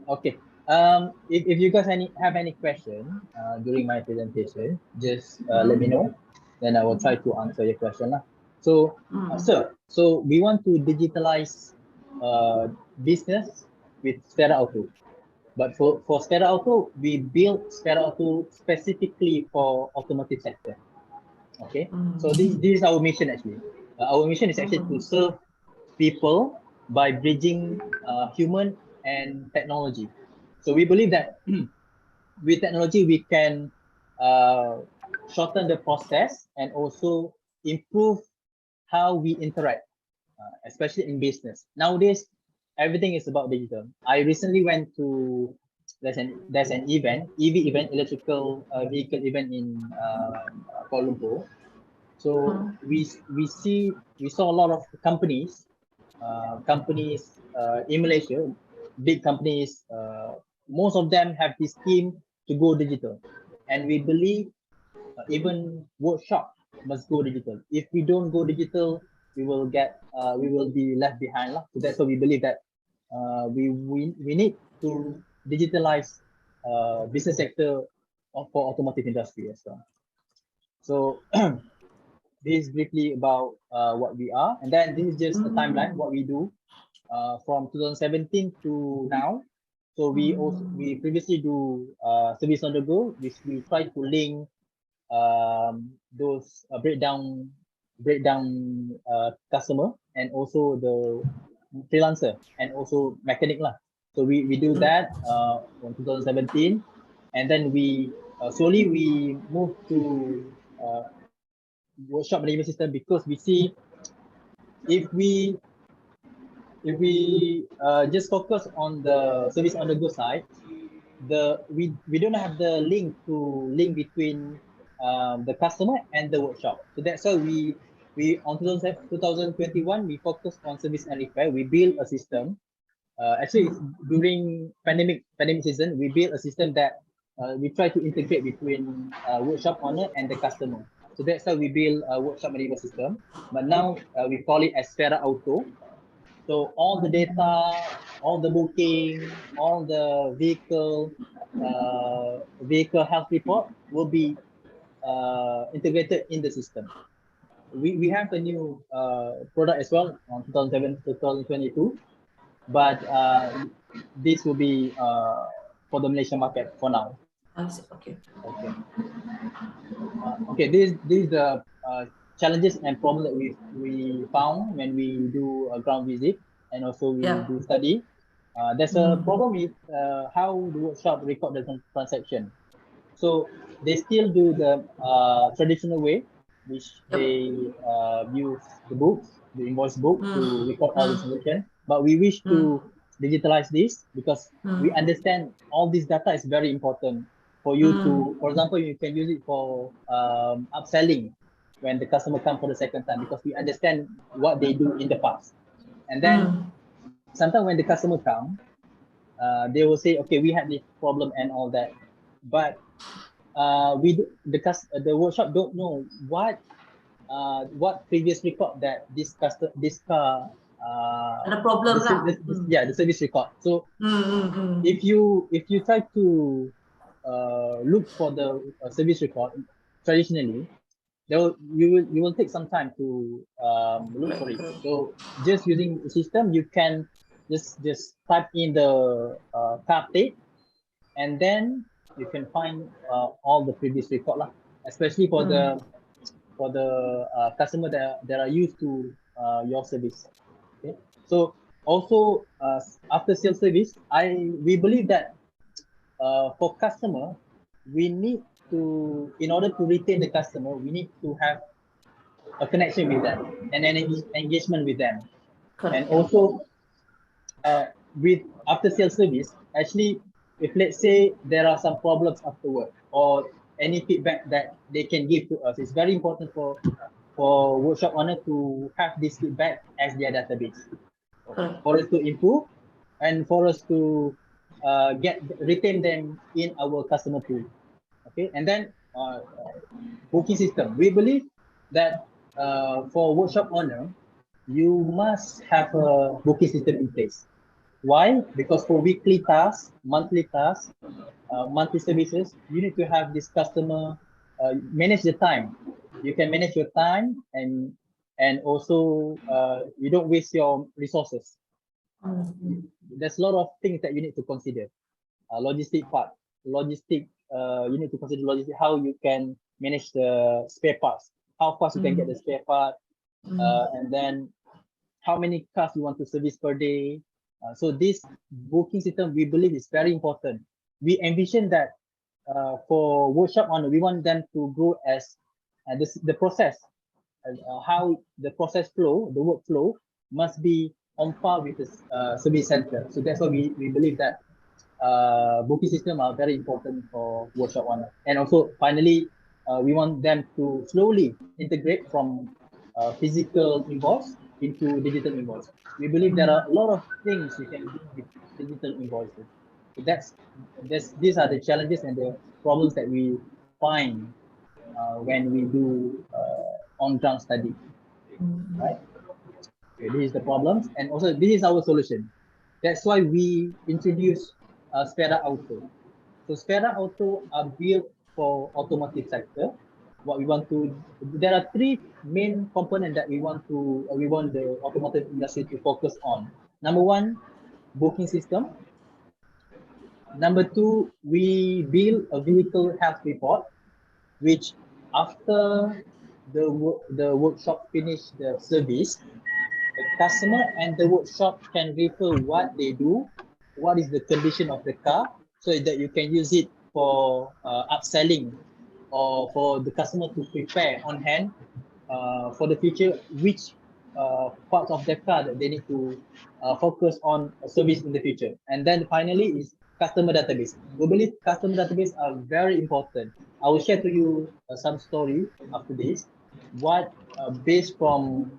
Okay. If you guys have any question during my presentation, just let me know. Then I will try to answer your question lah. So, sir, so we want to digitalize business with Sfera Auto. But for Sfera Auto, we built Sfera Auto specifically for automotive sector. Okay, so this is our mission actually. Our mission is actually to serve people by bridging human and technology. So we believe that with technology we can shorten the process and also improve how we interact, especially in business. Nowadays, everything is about digital. I recently went to there's an event, EV event, electrical vehicle event in Kuala Lumpur. So we saw a lot of companies in Malaysia, big companies. Most of them have this scheme to go digital, and we believe even workshop must go digital. If we don't go digital, we will be left behind lah. So that's why we believe that we need to digitalize business sector for automotive industry as well. So this is briefly about what we are, and then this is just the timeline what we do from 2017 to now. So we previously do service on the go, which we try to link those breakdown customer and also the freelancer and also mechanic lah. So we do that from 2017, and then we slowly we move to workshop management system, because we see if we just focus on the service on the go side, we don't have the link between the customer and the workshop. So that's why we on 2021 we focused on service and repair. We build a system. Actually, during pandemic season, we built a system that we try to integrate between workshop owner and the customer. So that's how we build a workshop management system. But now we call it as Sfera Auto. So all the data, all the booking, all the vehicle health report will be integrated in the system. We have a new product as well on 2022, but this will be for the Malaysian market for now. Okay. Okay. This is the challenges and problems that we found when we do a ground visit and also we do study. There's a problem with how the workshop record the transaction. So they still do the traditional way, which they use the books, the invoice book to record all the transaction. But we wish to digitalize this because we understand all this data is very important for you to, for example, you can use it for upselling when the customer come for the second time, because we understand what they do in the past. And then sometimes when the customer come, they will say, okay, we had this problem and all that, but the workshop don't know what previous record that this car the problem the service record. So if you try to look for the service record traditionally, you will take some time to look for it. So just using the system, you can just type in the car date, and then you can find all the previous record lah, especially for the customer that are used to your service. Okay, so also after sales service, we believe that for customer, we need to, in order to retain the customer, we need to have a connection with them and an engagement with them. And also with after sales service, actually, if let's say there are some problems afterward or any feedback that they can give to us, it's very important for workshop owner to have this feedback as their database for us to improve and for us to retain them in our customer pool. Okay, and then booking system. We believe that for workshop owner, you must have a booking system in place. Why? Because for weekly tasks, monthly services, you need to have this customer manage the time. You can manage your time, and also you don't waste your resources. There's a lot of things that you need to consider. Logistic part, you need to consider logistic, how you can manage the spare parts, how fast you can get the spare part, and then how many cars you want to service per day. So this booking system, we believe, is very important. We envision that for workshop owner, we want them to go as the process, how the process flow, the workflow must be on par with the service center. So that's why we believe that booking system are very important for workshop owner. And also finally, we want them to slowly integrate from physical invoice into digital invoice. We believe there are a lot of things you can do with digital invoices. So these are the challenges and the problems that we find when we do on-ground study, right? Okay, this is the problems, and also this is our solution. That's why we introduce Sfera Auto. So Sfera Auto are built for automotive sector. What we want to, there are three main components that we want the automotive industry to focus on. Number one, booking system. Number two, we build a vehicle health report, which after the workshop finish the service, the customer and the workshop can refer what they do, what is the condition of the car, so that you can use it for upselling, or for the customer to prepare on hand for the future, which parts of the car that they need to focus on service in the future. And then finally is customer database. We believe customer database are very important. I will share to you some story after this. What based from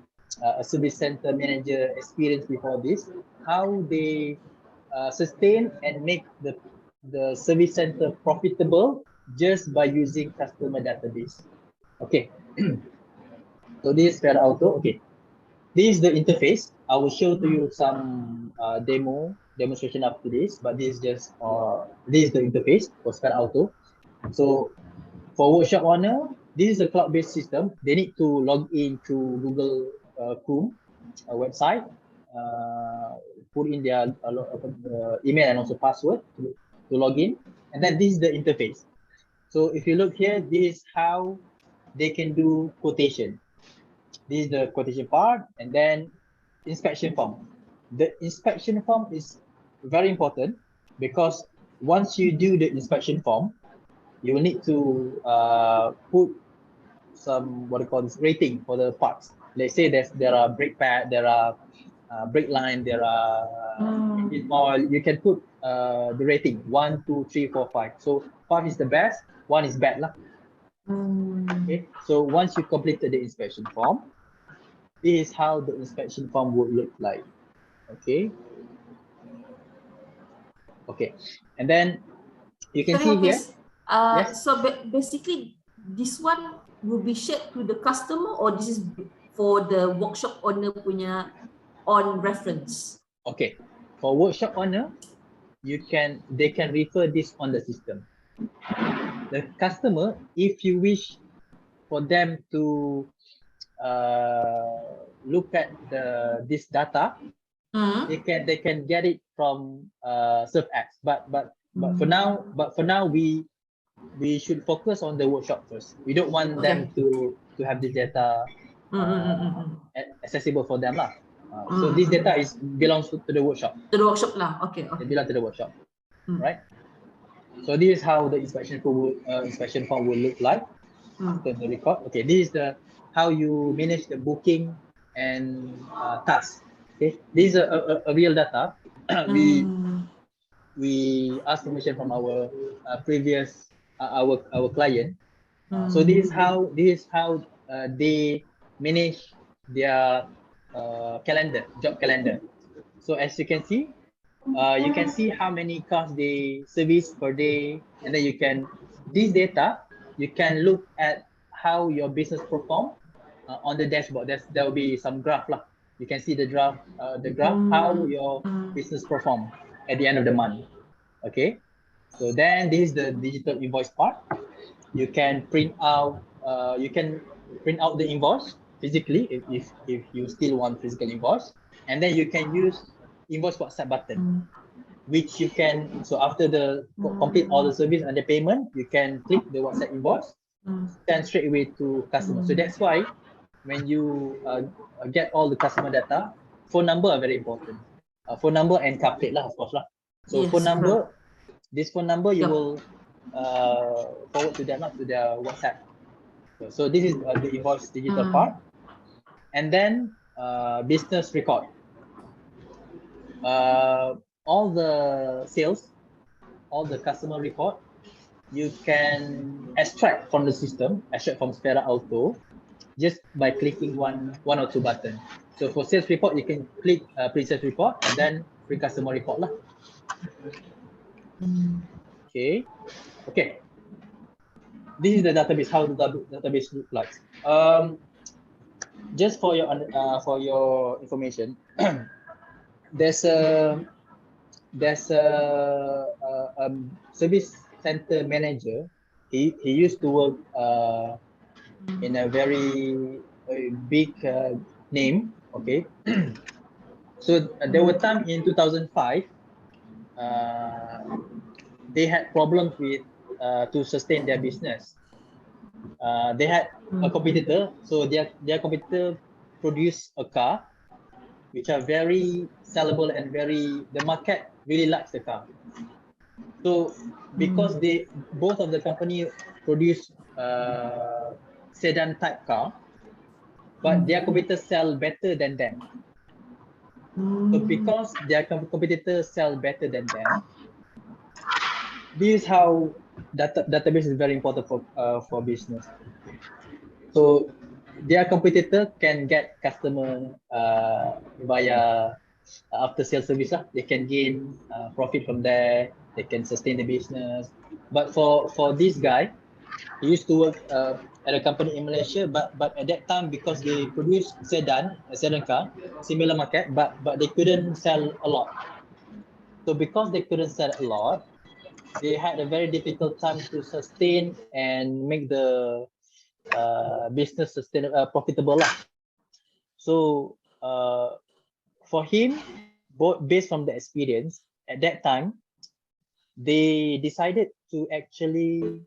a service center manager experience before this, how they sustain and make the service center profitable just by using customer database. Okay. So this is Sfera Auto. Okay. This is the interface. I will show to you some demonstration after this, but this is just this is the interface for Sfera Auto. So for workshop owner, this is a cloud-based system. They need to log in to Google Chrome website, put in their email and also password to log in, and then this is the interface. So if you look here, this is how they can do quotation. This is the quotation part, and then inspection form. The inspection form is very important because once you do the inspection form, you will need to put some what do you call this rating for the parts. Let's say there are brake pad, there are brake line, there are engine oil. You can put the rating 1, 2, 3, 4, 5. So 5 is the best, 1 is bad lah. Okay. So once you completed the inspection form, this is how the inspection form would look like. Okay. Okay. And then you can see here. Yes. So basically, this one will be shared to the customer, or this is for the workshop owner punya on reference? Okay. For workshop owner, they can refer this on the system. The customer, if you wish for them to look at this data, they can get it from SurfX. But for now we should focus on the workshop first. We don't want them to have this data accessible for them lah. So this data belongs to the workshop. To the workshop lah. Okay. It belongs to the workshop, right? So this is how the inspection form will look like after the record. Okay, this is how you manage the booking and tasks. Okay, this is a real data. We ask permission from our previous our client. So this is how they manage their job calendar. So as you can see how many cars they service per day, and then this data you can look at how your business perform on the dashboard. There will be some graph lah. You can see the graph how your business perform at the end of the month. Okay, so then this is the digital invoice part. You can print out the invoice physically if you still want physical invoice, and then you can use invoice WhatsApp button, which you can, so after the complete all the service and the payment, you can click the WhatsApp invoice, send straight away to customer. So that's why when you get all the customer data, phone number are very important. Phone number and card plate lah, of course lah. So Yes, phone correct. number, this phone number you Yep. will forward to them, to their WhatsApp. So this is the invoice digital part. And then business record. All the sales, all the customer record, you can extract from the system, extract from Sfera Auto, just by clicking one or two buttons. So for sales report, you can click print sales report and then free customer report lah. Okay. This is the database, how the database looks like. Just for your information, there's a service center manager. He used to work in a very big name. Okay. So there were times in 2005 they had problems with to sustain their business. They had a competitor, so their competitor produced a car which are very sellable and the market really likes the car. So because both of the company produce sedan type car, but their competitors sell better than them. So because their competitors sell better than them, this is how database is very important for business. So their competitor can get customer via after sales service lah. They can gain profit from there. They can sustain the business. But for this guy, he used to work at a company in Malaysia, but at that time, because they produce a sedan car, similar market, but they couldn't sell a lot. So because they couldn't sell a lot, they had a very difficult time to sustain and make the business sustainable, profitable lah. So for him, based on the experience at that time, they decided to actually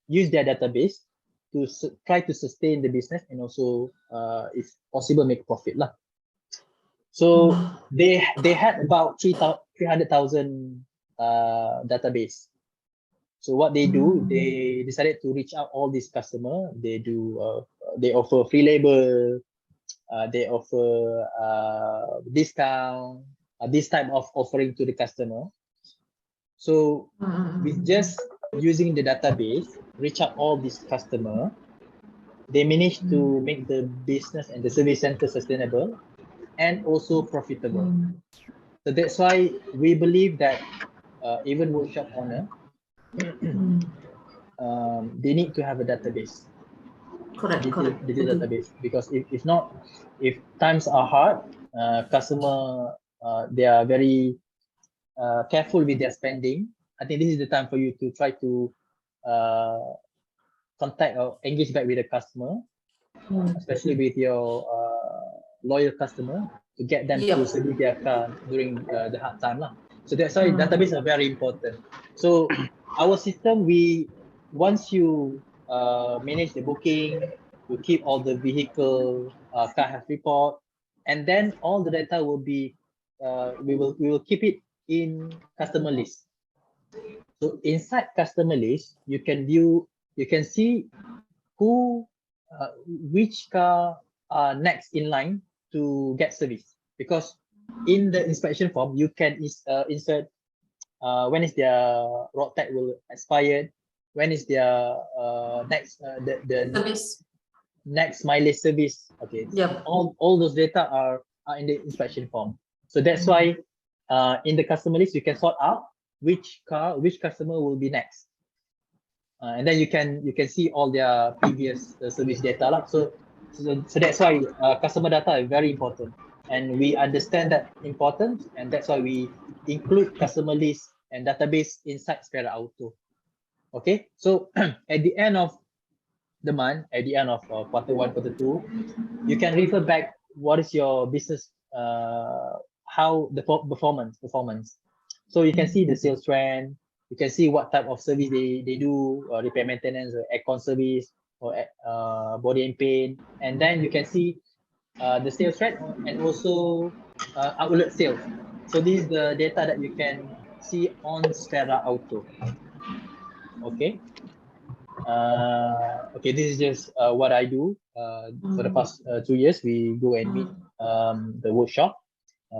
use their database to try to sustain the business and also, if possible, make profit lah. So they had about 300,000 database. So what they do, they decided to reach out all these customers. They offer free labor, they offer discount, this type of offering to the customer. So with just using the database, reach out all these customers, they managed to make the business and the service center sustainable and also profitable. So that's why we believe that even workshop owner, they need to have a database. Correct. Digital database, because if not, if times are hard, customer they are very careful with their spending. I think this is the time for you to try to contact or engage back with the customer, especially with your loyal customer, to get them to service their car during the hard time lah. So that's why database are very important. So our system, once you manage the booking, you keep all the vehicle car health report, and then all the data will be we will keep it in customer list. So inside customer list, you can see which car are next in line to get service, because in the inspection form you can insert when is their road tag will expire, when is their next the Service. next mileage service. Okay. Yep. All those data are in the inspection form. So that's why in the customer list you can sort out which customer will be next, and then you can see all their previous service data lah. So So that's why customer data is very important, and we understand that importance, and that's why we include customer list and database inside Sfera Auto. Okay, so at the end of the month, at the end of quarter 1, quarter 2, you can refer back what is your business, how the performance. So you can see the sales trend, you can see what type of service they do, repair maintenance, or aircon service, or body and paint, and then you can see the sales trend and also outlet sales. So this is the data that you can see on Sfera Auto. Okay. Okay, this is just what I do for the past 2 years. We go and meet the workshop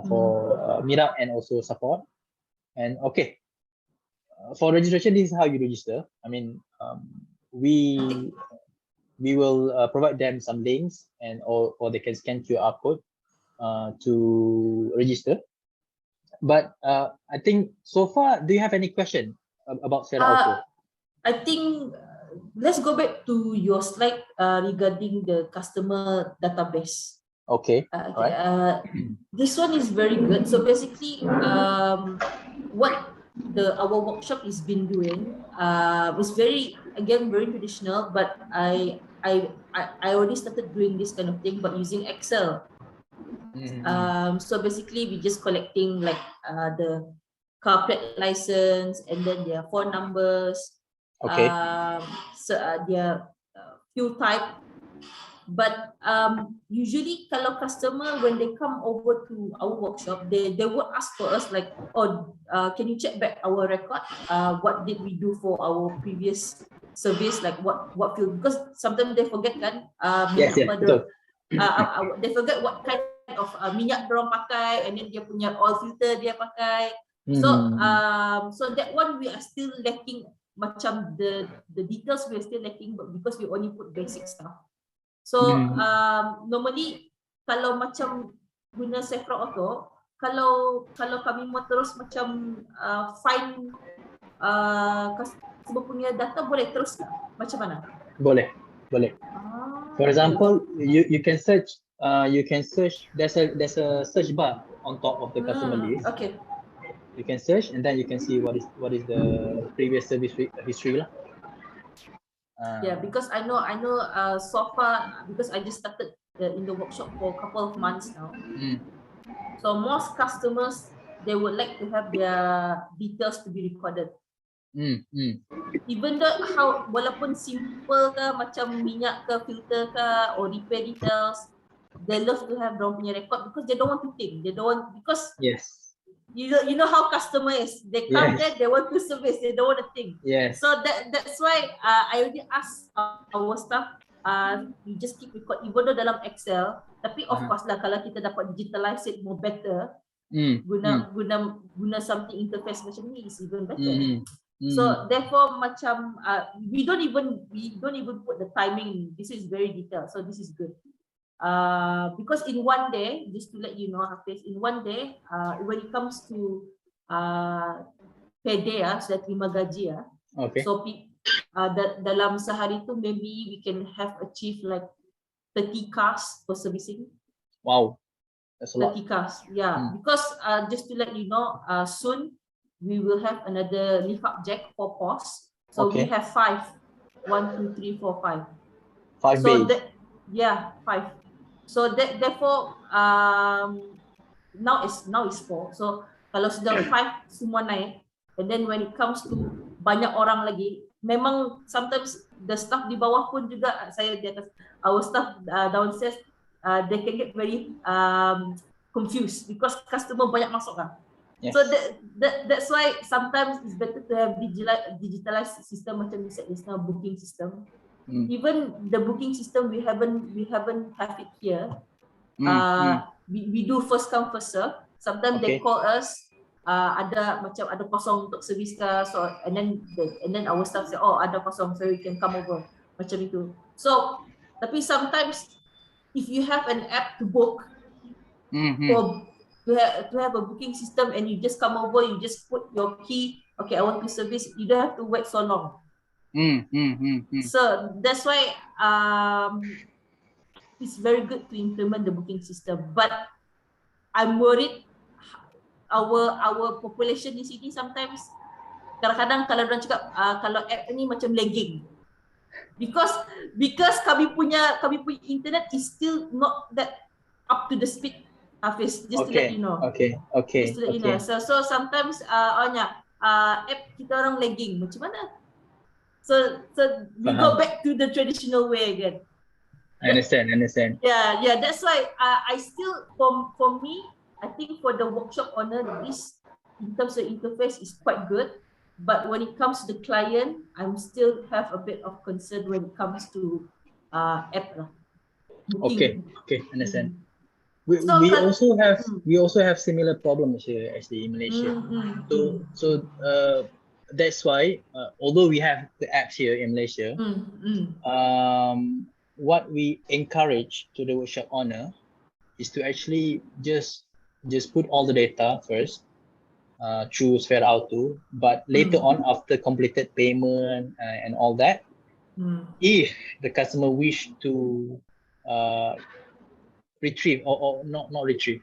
for meetup and also support. And okay, for registration, this is how you register. I mean, we will provide them some links, and or they can scan QR code to register. But I think so far, do you have any question about Sfera Auto? I think let's go back to your slide regarding the customer database. Okay. This one is very good. So basically, what our workshop has been doing was very traditional, but I already started doing this kind of thing, but using Excel. So basically, we just collecting like the car plate license and then their phone numbers. Okay. So their fuel type. But usually kalau customer when they come over to our workshop, they will ask for us like, oh, can you check back our record? What did we do for our previous service? Like what fuel? Because sometimes they forget kan. Yes. They forget what kind of minyak dorang pakai, and then dia punya oil filter dia pakai. So that one we are still lacking. Macam the details we are still lacking, but because we only put basic stuff. So normally kalau macam guna Sfera Auto, kalau kami mau terus macam find customer punya data, boleh terus tak? Macam mana? Boleh. For example, you can search. There's a search bar on top of the customer list. Okay. You can search, and then you can see what is the previous service history lah. Yeah, because I know so far, because I just started in the workshop for a couple of months now. So most customers, they would like to have their details to be recorded. Even though walaupun simple ke, macam minyak ke, filter ke, or repair details, they love to have their punya record because they don't want to think. They don't want, because yes. You know how customer is. They come there, they want to service, they don't want to think. Yes. So that's why I already asked our staff, we just keep record, even though dalam Excel. Tapi of course lah, kalau kita dapat digitalize it more better, guna something interface macam ni is even better. So therefore macam we don't even put the timing. This is very detailed. So this is good. Because in one day, just to let you know, Hafiz, in one day, when it comes to per day, sudah terima gaji, okay. So dalam sehari tu maybe we can have achieve like 30 cars for servicing. Wow, that's a lot. 30 cars, yeah. Because just to let you know, soon we will have another lift up jack for POS. So we have 5. 1, 2, 3, 4, 5. 5 bays. Yeah, 5. So therefore now is 4. So kalau sudah 5 semua naik, and then when it comes to banyak orang lagi, memang sometimes the staff di bawah pun juga, saya di atas, our staff downstairs, they can get very confused because customer banyak masuk kan. Yes. So that's why sometimes it's better to have digitalized system macam you said, it's now booking system. Even the booking system we haven't have it here. We do first come first serve. Sometimes they call us, ada kosong untuk servis ke, so and then our staff say, oh ada kosong, so you can come over, macam itu. So tapi sometimes if you have an app to book, or to have a booking system, and you just come over, you just put your key, okay, I want to service, you don't have to wait so long. So that's why it's very good to implement the booking system, but I'm worried our population di sini sometimes kadang-kadang kalau orang cakap kalau app ni macam lagging, because kami punya internet is still not that up to the speed, Hafiz, just to let you know. Just to let you know. So sometimes app kita orang lagging, macam mana? So we go back to the traditional way again. I understand. Yeah, that's why I still, for me, I think for the workshop owner, this in terms of interface is quite good, but when it comes to the client, I'm still have a bit of concern when it comes to app booking. Okay, understand. We also have similar problems here actually in Malaysia. So that's why although we have the apps here in Malaysia, what we encourage to the workshop owner is to actually just put all the data first through Sfera Auto, but later on, after completed payment and all that, if the customer wish to retrieve or not retrieve,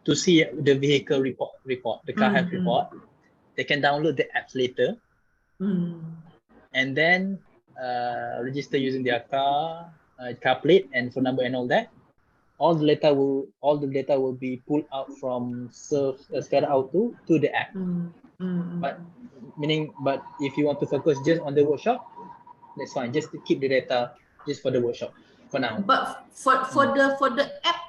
to see the vehicle report, the car health report, they can download the apps later and then register using their car plate and phone number and all that. All the data will be pulled out from Sfera Auto to the app. But if you want to focus just on the workshop, that's fine. Just to keep the data just for the workshop for now. But for the app,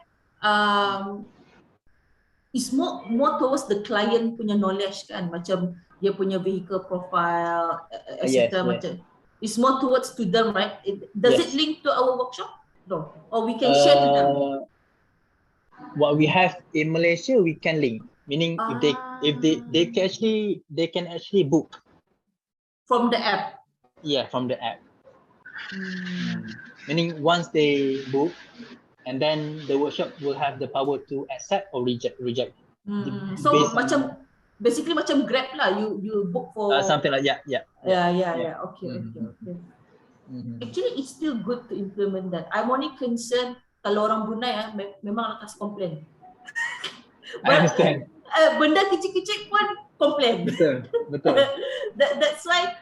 it's more towards the client punya knowledge kan, macam dia punya vehicle profile, etc. Macam it's more towards to them, right? Does it link to our workshop? No, or we can share to them. What we have in Malaysia, we can link. Meaning, if they can actually book from the app. Yeah, from the app. Meaning, once they book, and then the workshop will have the power to accept or reject. So basically macam Grab lah. You book for something like yeah. Okay. Actually, it's still good to implement that. I'm only concerned kalau orang Brunei memang akan komplain. I understand. Benda kecil-kecil pun komplain. Betul. That's why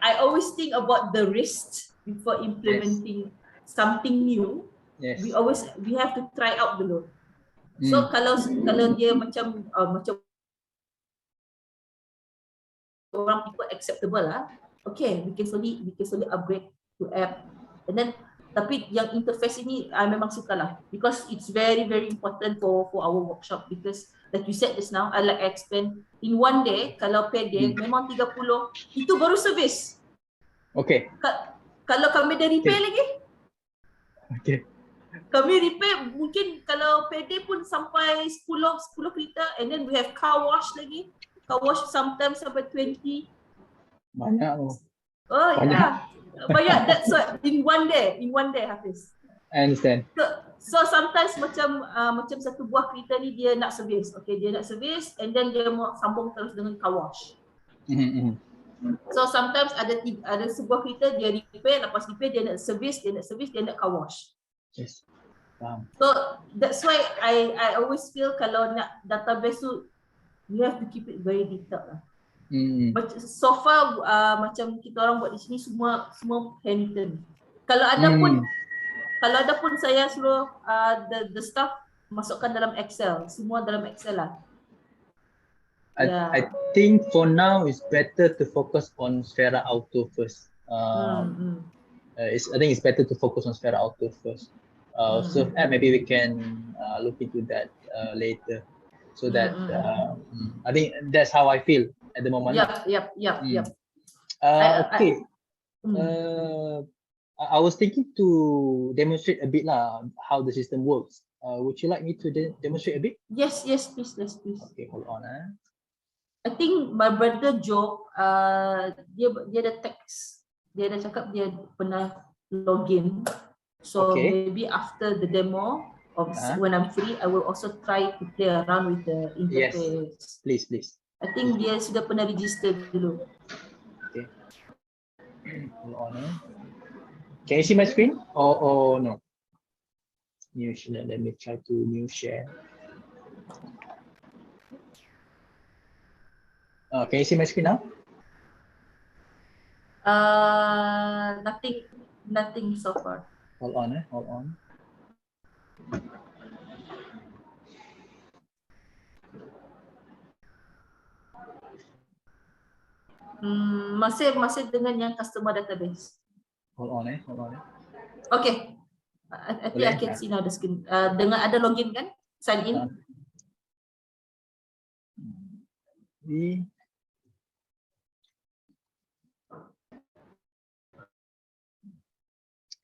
I always think about the risks before implementing something new. We have to try out dulu. So kalau dia macam orang people acceptable lah, okay, we can slowly upgrade to app. And then tapi yang interface ini I memang suka lah, because it's very important for our workshop, because like you said just now, I like explain in one day kalau per day memang 30 itu baru service. Okay. Kalau kami dah repair lagi. Okay. Kami repair mungkin kalau per day pun sampai 10 kereta, and then we have car wash lagi. Car wash sometimes sampai 20. Banyak loh. Oh yeah. Banyak. That's what in one day, Hafiz. I understand. So sometimes macam satu buah kereta ni dia nak service. Okay, dia nak service and then dia mau sambung terus dengan car wash. So sometimes ada sebuah kereta dia repair, lepas repair dia nak service, dia nak car wash. Yes. So that's why I always feel kalau nak database tu, you have to keep it very detailed lah. But so far macam kita orang buat di sini semua handwritten. Kalau ada pun saya suruh the staff masukkan dalam Excel, semua dalam Excel lah. I think for now it's better to focus on Sfera Auto first. I think it's better to focus on Sfera Auto first. So maybe we can look into that later. So that I think that's how I feel at the moment. Yep. Okay. I was thinking to demonstrate a bit lah how the system works. Would you like me to demonstrate a bit? Yes, please. Okay, hold on. I think my brother Joe, dia ada text, dia ada cakap dia pernah login. So maybe after the demo of when I'm free, I will also try to play around with the interface. Yes, please. I think dia sudah pernah register dulu. Okay. Hold on. Can you see my screen? Or no? New share. Let me try to new share. Can you see my screen now? Nothing so far. Hold on, hold on. Masih dengan yang customer database. Hold on, hold on. Okay. I think I can see now the screen. Dengan ada login kan? Sign in.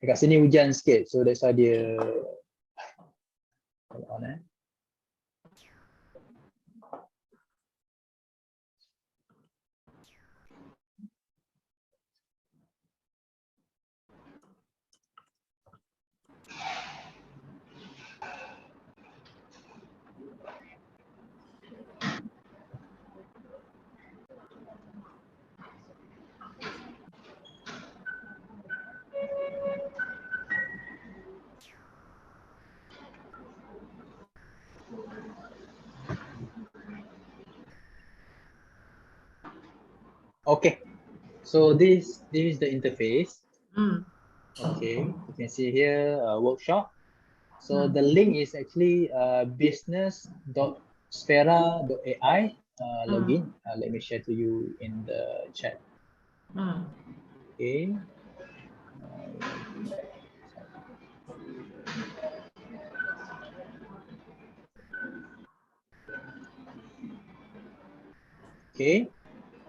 Dekat sini hujan sikit, so that's why dia. Hold on, Okay, so this is the interface. Okay, you can see here workshop. So the link is actually business.sfera.ai login. Let me share to you in the chat. Okay. Okay,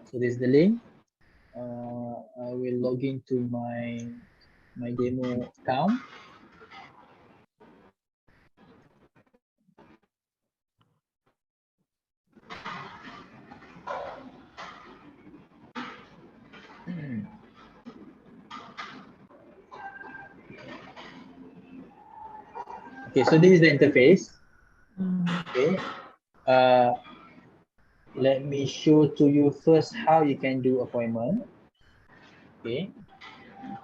so this is the link. I will log into my demo account. Okay, so this is the interface. Okay, let me show to you first how you can do appointment. Okay,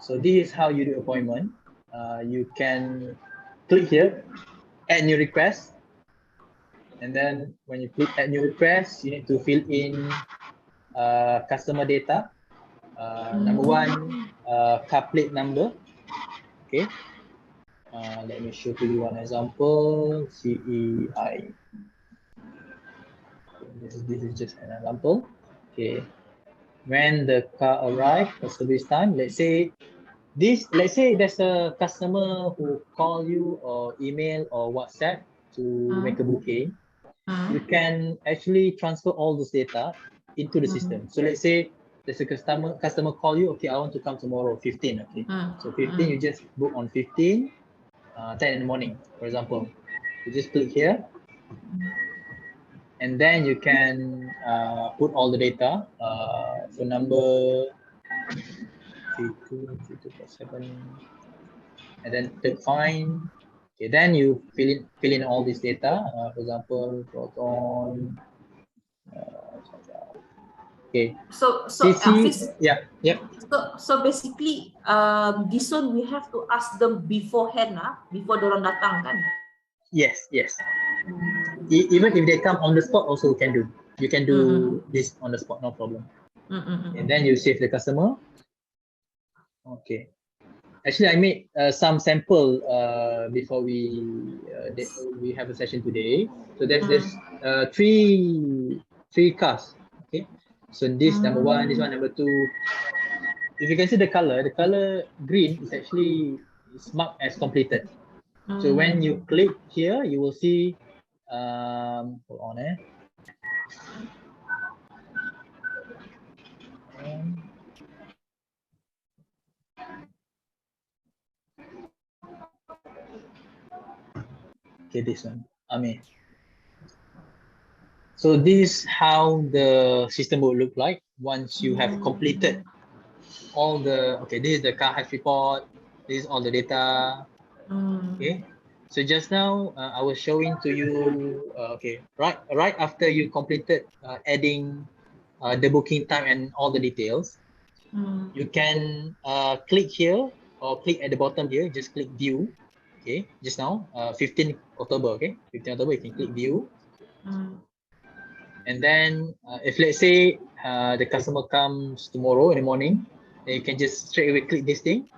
so this is how you do appointment. You can click here, add new request, and then when you click add new request, you need to fill in customer data. Number one, car plate number. Okay, let me show to you one example. CEI. This is just an example. Okay, when the car arrives for service time, let's say there's a customer who call you or email or WhatsApp to make a booking. You can actually transfer all this data into the system. So let's say there's a customer call you, okay, I want to come tomorrow, 15, okay. So 15, you just book on 15, 10 in the morning, for example. You just click here, and then you can put all the data, phone number, 3247, and then click find. Okay, then you fill in all this data. For example, proton. Okay. So CC, yeah. So basically, this one we have to ask them beforehand, before dorang datang kan? Yes. Even if they come on the spot, also can do. You can do this on the spot, no problem. And then you save the customer. Okay. Actually, I made some sample before we have a session today. So there's three cars. Okay. So this number one, this one number two. If you can see the color green is actually marked as completed. So when you click here, you will see. Hold on, Okay, this one. So this is how the system will look like once you have completed all the. Okay, this is the car hash report. This is all the data. Okay. So just now I was showing to you. Okay, right after you completed adding the booking time and all the details, you can click here or click at the bottom here, just click view. Okay, just now, 15 October, okay? 15 October, you can click view. And then if let's say the customer comes tomorrow in the morning, then you can just straight away click this thing,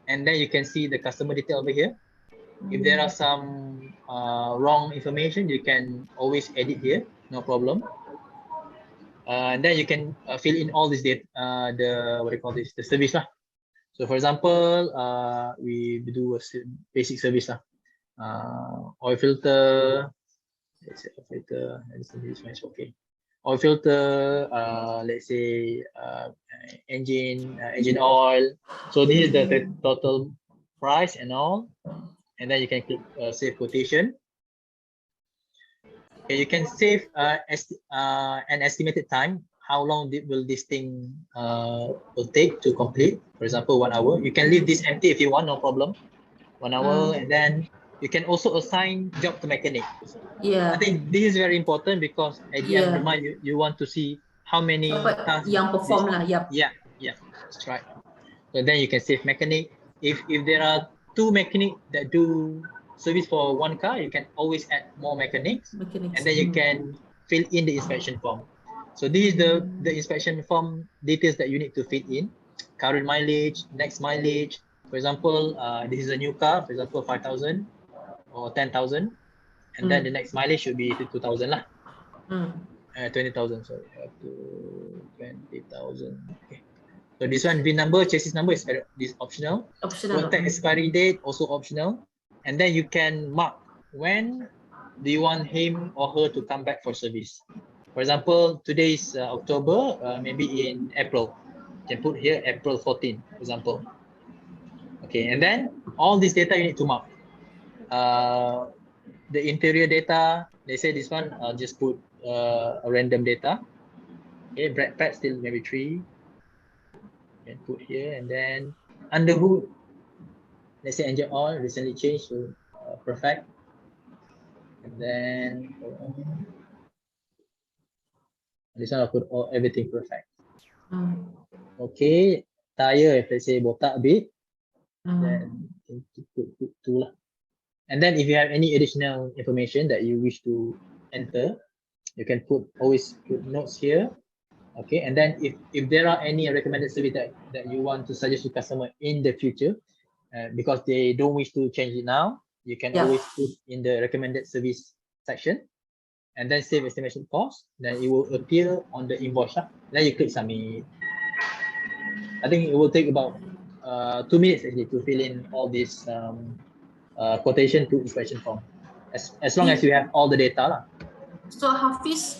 and then you can see the customer detail over here. If there are some wrong information, you can always edit here, no problem. And then you can fill in all this data, the what do you call this, the service lah. So for example, we do a basic service lah. Oil filter, let's say oil filter, this one is okay. Oil filter, let's say engine oil. So this is the total price and all, and then you can click save quotation. Okay, you can save an estimated time. How long will this thing will take to complete? For example, 1 hour. You can leave this empty if you want, no problem. 1 hour, and then you can also assign job to mechanic. Yeah. I think this is very important because at the end of the month, you want to see how many tasks yang perform lah. Yep. Yeah, that's right. So then you can save mechanic. If there are 2 mechanic that do service for 1 car, you can always add more mechanics, and then you can fill in the inspection form. So this is the inspection form details that you need to fill in: current mileage, next mileage. For example, this is a new car, for example, 5,000 or 10,000, and then the next mileage should be 2,000 lah. 20,000, sorry, up to 20,000. Okay. So this one, VIN number, chassis number is optional. Road tax expiry date also optional. And then you can mark when do you want him or her to come back for service. For example, today is October, maybe in April. You can put here April 14, for example. Okay, and then all this data you need to mark. The interior data, they say this one, I'll just put a random data. Okay, brake pad still maybe 3. Can put here, and then under hood, let's say engine oil recently changed to perfect, and then this one I'll put everything perfect. Okay, tire, if let's say botak a bit, then put 2 lah. And then if you have any additional information that you wish to enter, you can always put notes here. Okay, and then if there are any recommended service that you want to suggest to customer in the future, because they don't wish to change it now, you can always put in the recommended service section, and then save estimation cost. Then it will appear on the invoice. Then you click submit. I think it will take about 2 minutes actually to fill in all this quotation to inspection form, as long as you have all the data lah. So Hafiz,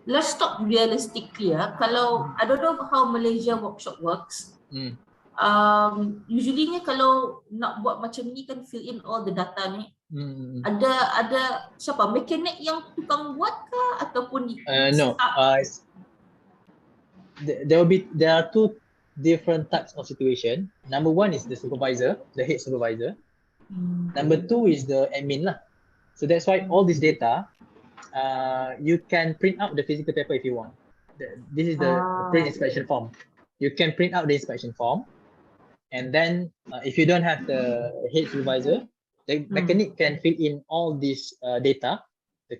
let's talk realistically. Kalau I don't know how Malaysia workshop works. Usually ni kalau nak buat macam ni kan fill in all the data ni. Ada siapa mekanik yang tukang buat ke ataupun no. There are 2 different types of situation. Number 1 is the supervisor, the head supervisor. Number 2 is the admin lah. So that's why all this data, you can print out the physical paper if you want. This is the print inspection form. You can print out the inspection form, and then if you don't have the head supervisor, the mechanic can fill in all this data, the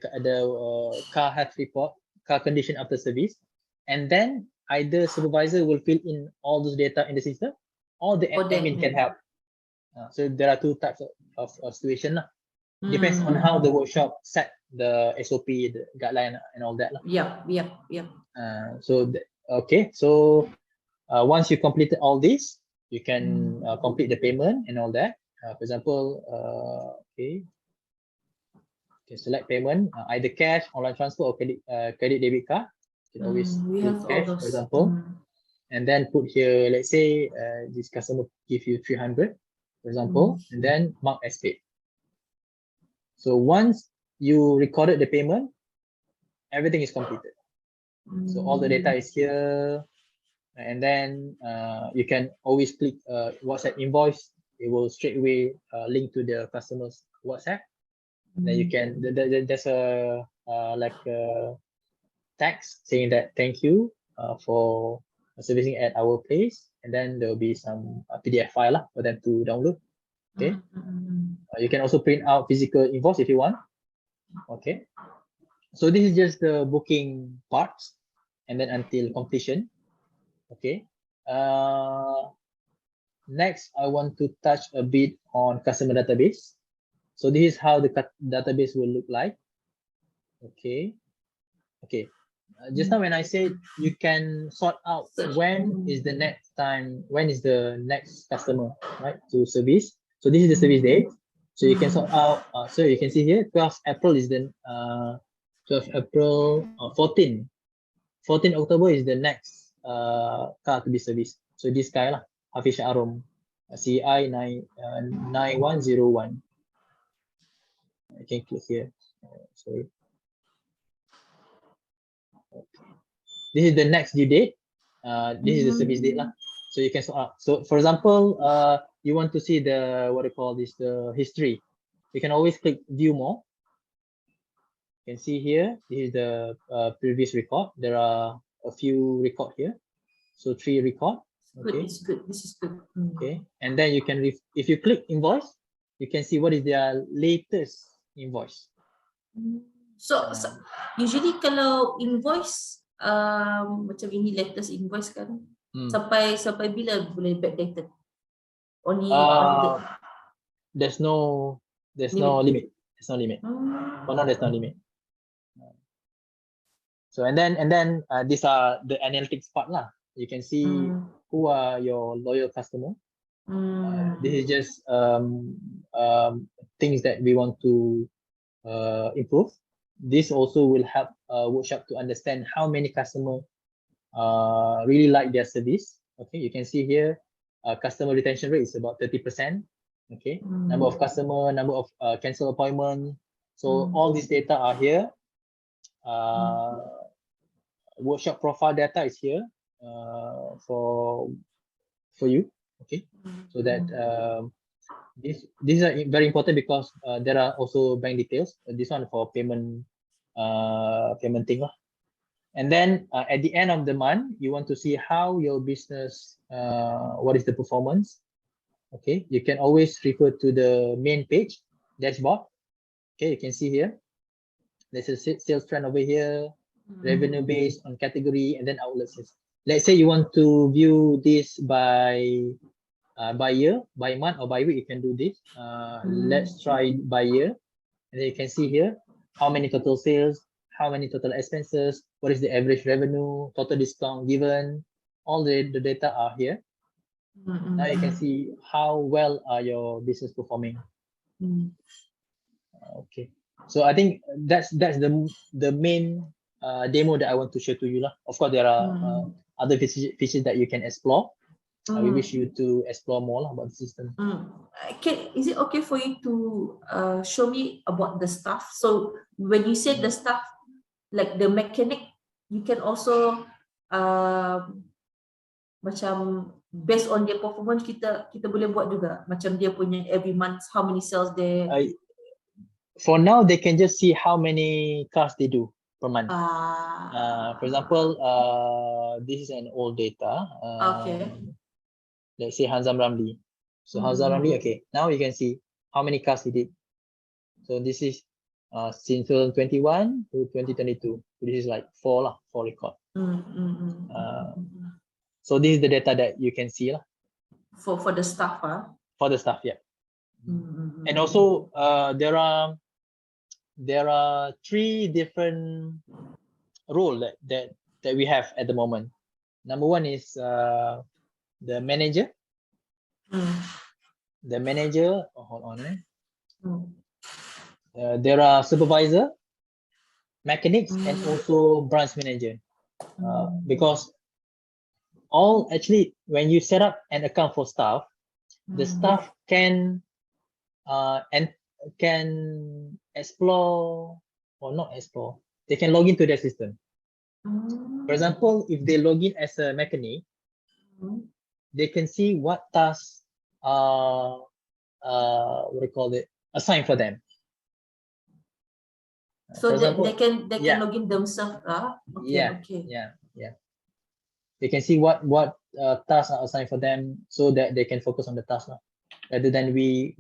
car health report, car condition after service, and then either supervisor will fill in all those data in the system, or the admin can help. So there are 2 types of situation lah. Depends on how the workshop set the SOP, the guideline, and all that lah. Yeah. So okay, so once you completed all this, you can complete the payment and all that. For example, okay, select payment, either cash, online transfer, or credit debit card. You can always put cash, for example, and then put here, let's say this customer give you 300, for example, and then mark as paid. So once you recorded the payment, everything is completed. So all the data is here, and then you can always click WhatsApp invoice. It will straight away link to the customer's WhatsApp. Then you can, there's a like a text saying that thank you for servicing at our place, and then there will be some PDF file lah for them to download. Okay. You can also print out physical invoice if you want. Okay. So this is just the booking parts, and then until completion. Okay. Next, I want to touch a bit on customer database. So this is how the database will look like. Okay. Okay. Just now when I said you can sort out when is the next customer, right, to service. So this is the service date. So you can sort out, so you can see here, 12th April is the 12th April, 14 October is the next car to be serviced. So this guy lah, Hafiz Arom, CI 9101. I can click here. Sorry. Okay. This is the next due date. This is the service date lah. So you can sort out. So for example, you want to see the the history. You can always click view more. You can see here. This is the previous record. There are a few record here. So 3 record. Okay. It's good. This is good. Okay. And then you can if you click invoice, you can see what is their latest invoice. So usually kalau invoice macam ini latest invoice kan, sampai bila boleh backdated? Only there's no limit. There's no limit. For now, there's no limit. So and then these are the analytics part lah. You can see who are your loyal customer. This is just things that we want to improve. This also will help workshop to understand how many customers really like their service. Okay, you can see here customer retention rate is about 30%. Okay, number of customer, number of cancel appointment. So all these data are here. Workshop profile data is here for you. Okay, so that these are very important because there are also bank details. This one for payment thing lah. And then at the end of the month, you want to see how your business, what is the performance. Okay, you can always refer to the main page dashboard. Okay, you can see here. There's a sales trend over here, revenue based on category, and then outlet sales. Let's say you want to view this by year, by month, or by week. You can do this. Let's try by year, and then you can see here how many total sales, how many total expenses, what is the average revenue, total discount given. All the data are here. Now you can see how well are your business performing. Okay, so I think that's the main demo that I want to show to you lah. Of course, there are other features that you can explore. We wish you to explore more about the system. Is it okay for you to show me about the stuff? So when you say the stuff, like the mechanic, you can also macam based on their performance kita boleh buat juga. Macam dia punya every month how many sales they. For now, they can just see how many cars they do per month. For example, this is an old data. Okay. Let's say Hanzam Ramli. So Hanzam Ramli, okay. Now you can see how many cars he did. So this is since 2021 to 2022. So this is like 4 record. So this is the data that you can see lah. For the staff, For the staff, yeah. And also there are 3 different roles that we have at the moment. Number 1 is the manager. The manager. Hold on. There are supervisor, mechanics, and also branch manager. Because actually, when you set up an account for staff, the staff can explore or not explore. They can log into their system. For example, if they log in as a mechanic, they can see what tasks are assigned for them. So example, they can log in themselves. Okay. Yeah. They can see what tasks are assigned for them, so that they can focus on the task lah. Rather than the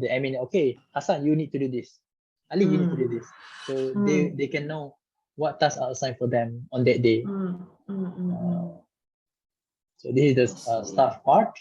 admin, okay, Hassan, you need to do this. Ali, you need to do this. So they can know what tasks are assigned for them on that day. So this is the staff part.